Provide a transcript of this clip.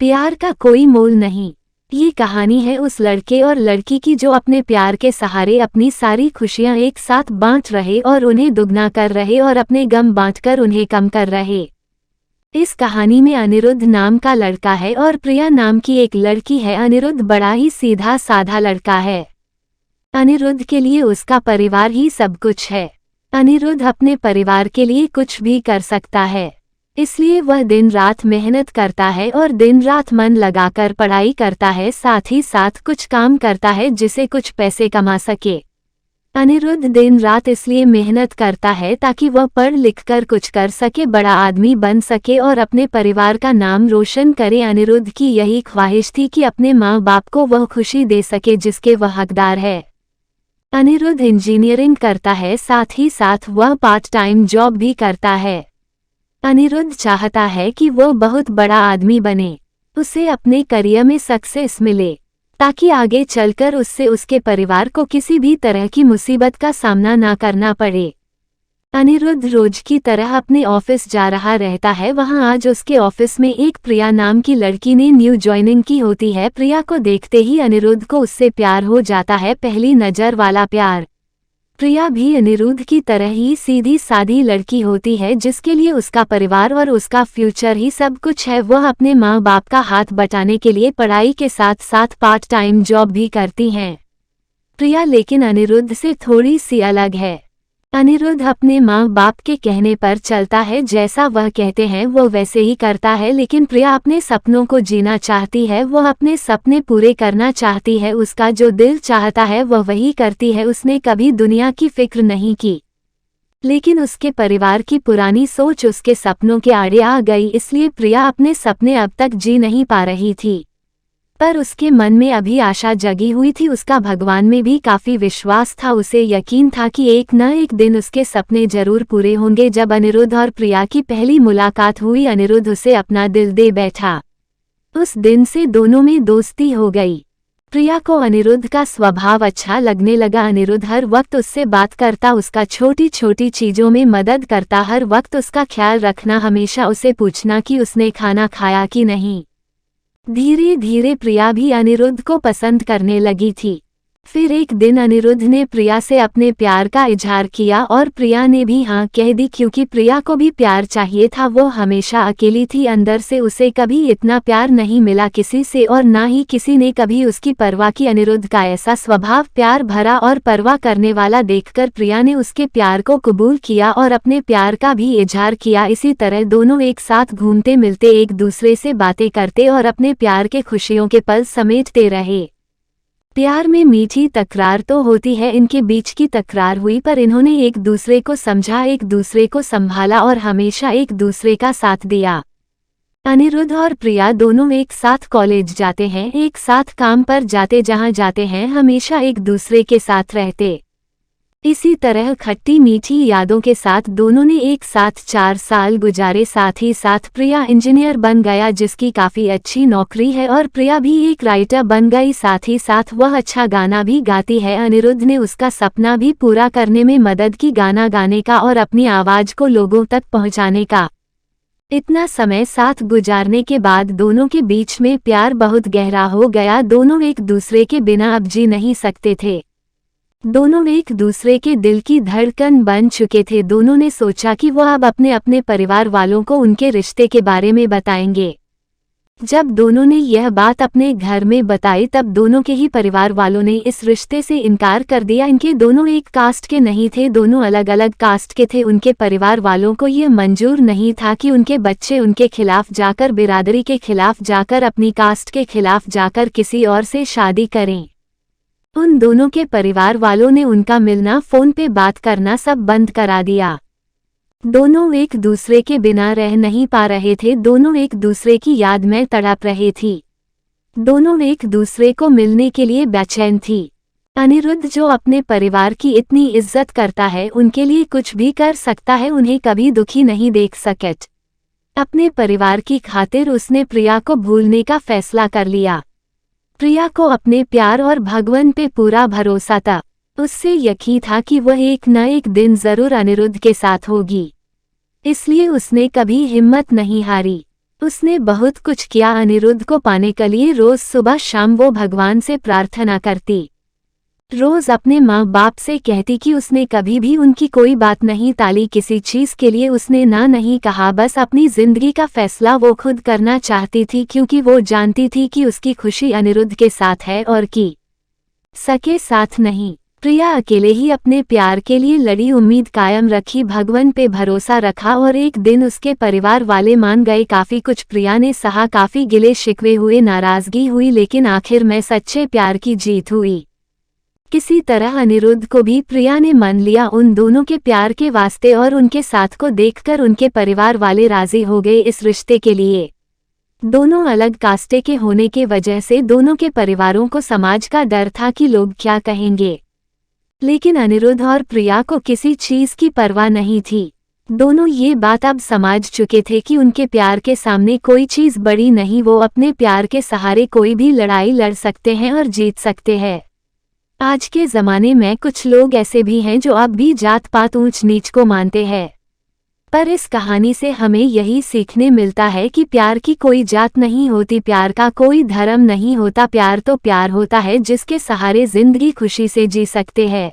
प्यार का कोई मोल नहीं। ये कहानी है उस लड़के और लड़की की जो अपने प्यार के सहारे अपनी सारी खुशियां एक साथ बांट रहे और उन्हें दुगना कर रहे और अपने गम बांटकर उन्हें कम कर रहे। इस कहानी में अनिरुद्ध नाम का लड़का है और प्रिया नाम की एक लड़की है। अनिरुद्ध बड़ा ही सीधा साधा लड़का है। अनिरुद्ध के लिए उसका परिवार ही सब कुछ है। अनिरुद्ध अपने परिवार के लिए कुछ भी कर सकता है, इसलिए वह दिन रात मेहनत करता है और दिन रात मन लगाकर पढ़ाई करता है, साथ ही साथ कुछ काम करता है जिसे कुछ पैसे कमा सके। अनिरुद्ध दिन रात इसलिए मेहनत करता है ताकि वह पढ़ लिख कर कुछ कर सके, बड़ा आदमी बन सके और अपने परिवार का नाम रोशन करे। अनिरुद्ध की यही ख्वाहिश थी कि अपने माँ बाप को वह खुशी दे सके जिसके वह हकदार है। अनिरुद्ध इंजीनियरिंग करता है, साथ ही साथ वह पार्ट टाइम जॉब भी करता है। अनिरुद्ध चाहता है कि वो बहुत बड़ा आदमी बने, उसे अपने करियर में सक्सेस मिले, ताकि आगे चलकर उससे उसके परिवार को किसी भी तरह की मुसीबत का सामना ना करना पड़े। अनिरुद्ध रोज की तरह अपने ऑफिस जा रहा रहता है। वहां आज उसके ऑफिस में एक प्रिया नाम की लड़की ने न्यू ज्वाइनिंग की होती है। प्रिया को देखते ही अनिरुद्ध को उससे प्यार हो जाता है, पहली नजर वाला प्यार। प्रिया भी अनिरुद्ध की तरह ही सीधी सादी लड़की होती है जिसके लिए उसका परिवार और उसका फ्यूचर ही सब कुछ है। वह अपने माँ बाप का हाथ बटाने के लिए पढ़ाई के साथ साथ पार्ट टाइम जॉब भी करती हैं। प्रिया लेकिन अनिरुद्ध से थोड़ी सी अलग है। अनिरुद्ध अपने माँ बाप के कहने पर चलता है, जैसा वह कहते हैं वो वैसे ही करता है, लेकिन प्रिया अपने सपनों को जीना चाहती है। वह अपने सपने पूरे करना चाहती है, उसका जो दिल चाहता है वह वही करती है। उसने कभी दुनिया की फिक्र नहीं की, लेकिन उसके परिवार की पुरानी सोच उसके सपनों के आड़े आ गई, इसलिए प्रिया अपने सपने अब तक जी नहीं पा रही थी। पर उसके मन में अभी आशा जगी हुई थी, उसका भगवान में भी काफी विश्वास था। उसे यकीन था कि एक न एक दिन उसके सपने जरूर पूरे होंगे। जब अनिरुद्ध और प्रिया की पहली मुलाकात हुई, अनिरुद्ध उसे अपना दिल दे बैठा। उस दिन से दोनों में दोस्ती हो गई। प्रिया को अनिरुद्ध का स्वभाव अच्छा लगने लगा। अनिरुद्ध हर वक्त उससे बात करता, उसका छोटी छोटी चीजों में मदद करता, हर वक्त उसका ख्याल रखना, हमेशा उसे पूछना कि उसने खाना खाया कि नहीं। धीरे धीरे प्रिया भी अनिरुद्ध को पसंद करने लगी थी। फिर एक दिन अनिरुद्ध ने प्रिया से अपने प्यार का इजहार किया और प्रिया ने भी हाँ कह दी, क्योंकि प्रिया को भी प्यार चाहिए था। वो हमेशा अकेली थी, अंदर से उसे कभी इतना प्यार नहीं मिला किसी से, और ना ही किसी ने कभी उसकी परवाह की। अनिरुद्ध का ऐसा स्वभाव, प्यार भरा और परवाह करने वाला देखकर प्रिया ने उसके प्यार को कबूल किया और अपने प्यार का भी इजहार किया। इसी तरह दोनों एक साथ घूमते मिलते, एक दूसरे से बातें करते और अपने प्यार के खुशियों के पल समेटते रहे। प्यार में मीठी तकरार तो होती है, इनके बीच की तकरार हुई, पर इन्होंने एक दूसरे को समझा, एक दूसरे को संभाला और हमेशा एक दूसरे का साथ दिया। अनिरुद्ध और प्रिया दोनों एक साथ कॉलेज जाते हैं, एक साथ काम पर जाते, जहां जाते हैं हमेशा एक दूसरे के साथ रहते। इसी तरह खट्टी मीठी यादों के साथ दोनों ने एक साथ 4 साल गुजारे। साथ ही साथ प्रिया इंजीनियर बन गया, जिसकी काफी अच्छी नौकरी है, और प्रिया भी एक राइटर बन गई। साथ ही साथ वह अच्छा गाना भी गाती है। अनिरुद्ध ने उसका सपना भी पूरा करने में मदद की, गाना गाने का और अपनी आवाज को लोगों तक पहुंचाने का। इतना समय साथ गुजारने के बाद दोनों के बीच में प्यार बहुत गहरा हो गया। दोनों एक दूसरे के बिना अब जी नहीं सकते थे। दोनों एक दूसरे के दिल की धड़कन बन चुके थे। दोनों ने सोचा कि वह अब अपने अपने परिवार वालों को उनके रिश्ते के बारे में बताएंगे। जब दोनों ने यह बात अपने घर में बताई, तब दोनों के ही परिवार वालों ने इस रिश्ते से इनकार कर दिया। इनके दोनों एक कास्ट के नहीं थे, दोनों अलग अलग कास्ट के थे। उनके परिवार वालों को यह मंजूर नहीं था कि उनके बच्चे उनके खिलाफ जाकर, बिरादरी के खिलाफ जाकर, अपनी कास्ट के खिलाफ जाकर किसी और से शादी करें। उन दोनों के परिवार वालों ने उनका मिलना, फोन पे बात करना सब बंद करा दिया। दोनों एक दूसरे के बिना रह नहीं पा रहे थे, दोनों एक दूसरे की याद में तड़प रहे थी, दोनों एक दूसरे को मिलने के लिए बेचैन थी। अनिरुद्ध जो अपने परिवार की इतनी इज्जत करता है, उनके लिए कुछ भी कर सकता है, उन्हें कभी दुखी नहीं देख सकत। अपने परिवार की खातिर उसने प्रिया को भूलने का फैसला कर लिया। प्रिया को अपने प्यार और भगवान पे पूरा भरोसा था। उससे यकीन था कि वह एक न एक दिन जरूर अनिरुद्ध के साथ होगी, इसलिए उसने कभी हिम्मत नहीं हारी। उसने बहुत कुछ किया। अनिरुद्ध को पाने के लिए रोज सुबह शाम वो भगवान से प्रार्थना करती। रोज अपने माँ बाप से कहती कि उसने कभी भी उनकी कोई बात नहीं टाली, किसी चीज के लिए उसने ना नहीं कहा। बस अपनी जिंदगी का फैसला वो खुद करना चाहती थी, क्योंकि वो जानती थी कि उसकी खुशी अनिरुद्ध के साथ है और कि सके साथ नहीं। प्रिया अकेले ही अपने प्यार के लिए लड़ी, उम्मीद कायम रखी, भगवान पे भरोसा रखा और एक दिन उसके परिवार वाले मान गए। काफी कुछ प्रिया ने सहा, काफी गिले शिकवे हुए, नाराजगी हुई, लेकिन आखिर में सच्चे प्यार की जीत हुई। किसी तरह अनिरुद्ध को भी प्रिया ने मान लिया उन दोनों के प्यार के वास्ते, और उनके साथ को देखकर उनके परिवार वाले राजी हो गए इस रिश्ते के लिए। दोनों अलग कास्टे के होने के वजह से दोनों के परिवारों को समाज का डर था कि लोग क्या कहेंगे, लेकिन अनिरुद्ध और प्रिया को किसी चीज की परवाह नहीं थी। दोनों ये बात अब समझ चुके थे कि उनके प्यार के सामने कोई चीज बड़ी नहीं, वो अपने प्यार के सहारे कोई भी लड़ाई लड़ सकते हैं और जीत सकते हैं। आज के ज़माने में कुछ लोग ऐसे भी हैं जो अब भी जात पात ऊंच नीच को मानते हैं, पर इस कहानी से हमें यही सीखने मिलता है कि प्यार की कोई जात नहीं होती, प्यार का कोई धर्म नहीं होता। प्यार तो प्यार होता है जिसके सहारे जिंदगी खुशी से जी सकते हैं।